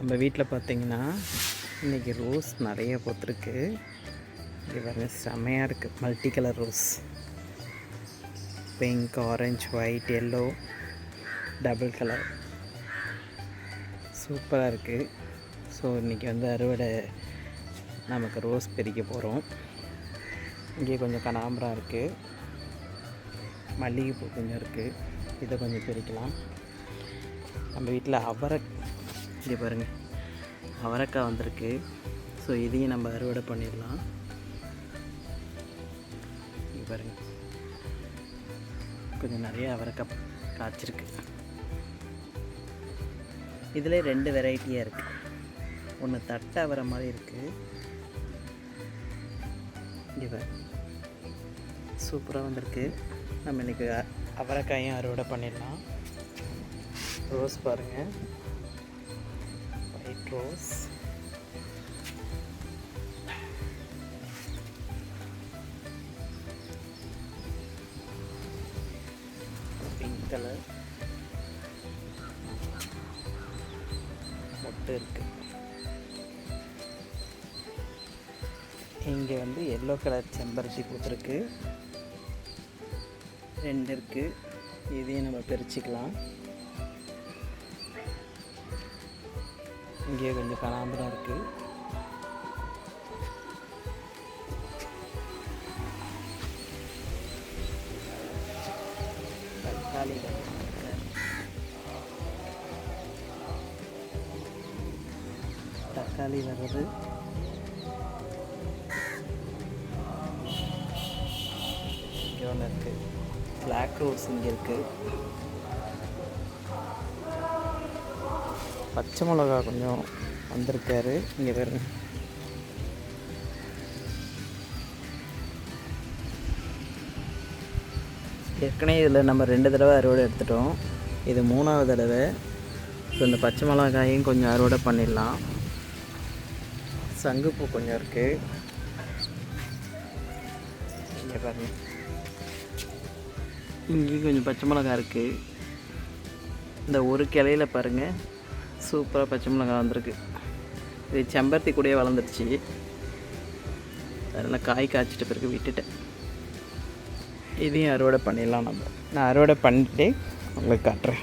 நம்ம வீட்டில் பார்த்திங்கன்னா இன்றைக்கி ரோஸ் நிறைய பூத்துருக்கு. இது பாருங்க, செம்மையாக இருக்குது. Multi colour rose, pink, orange, white, yellow, double colour, சூப்பராக இருக்குது. ஸோ இன்றைக்கி அறுவடை, நமக்கு ரோஸ் பிரிக்க போகிறோம். இங்கே கொஞ்சம் கனகாம்பரம் இருக்குது, மல்லிகைப்பூ கொஞ்சம் இருக்குது, இதை கொஞ்சம் பிரிக்கலாம். நம்ம வீட்டில் இங்கே பாருங்கள், அவரைக்காய் வந்திருக்கு. ஸோ இதையும் நம்ம அறுவடை பண்ணிடலாம். இங்கே பாருங்கள், கொஞ்சம் நிறைய அவரைக்காய் காய்ச்சிருக்கு. இதில் 2 வெரைட்டியாக இருக்குது. ஒன்று தட்டை அவரை மாதிரி இருக்குது. இங்கே பாருங்க, சூப்பராக வந்திருக்கு. நம்ம இன்றைக்கி அவரைக்காயும் அறுவடை பண்ணிடலாம். ரோஸ் பாருங்கள், ஒயிட் ரோஸ், பிங்க் கலர், மொட்டு இருக்குது. இங்கே எல்லோ கலர் செம்பருத்தி பூத்துருக்கு, 2 இருக்குது. இதையும் நம்ம பிரிச்சுக்கலாம். இங்கே கொஞ்சம் கனகாம்பரம் இருக்குது. தக்காளி வர்றது, இங்கே ஒன்று இருக்குது. பிளாக் ரோஸ் இங்கே இருக்குது. பச்சை மிளகா கொஞ்சம் வந்திருக்காரு. இங்கே பாருங்க, ஏற்கனவே இதில் நம்ம 2 தடவை அறுவடை எடுத்துட்டோம். இது 3ஆவது தடவை. ஸோ இந்த பச்சை மிளகாயும் கொஞ்சம் அறுவடை பண்ணிடலாம். சங்குப்பூ கொஞ்சம் இருக்குது. இங்கே பாருங்கள், இங்கேயும் கொஞ்சம் பச்சை மிளகா இருக்குது. இந்த ஒரு கிளையில் பாருங்கள், சூப்பராக பச்சை மிளகா வந்திருக்கு. இது செம்பருத்தி கூடயே வளர்ந்துருச்சு. அதனால் காய் காய்ச்சிட்ட பிறகு விட்டுட்டேன். இதையும் அறுவடை பண்ணிடலாம். நான் அறுவடை பண்ணிட்டு உங்களுக்கு காட்டுறேன்.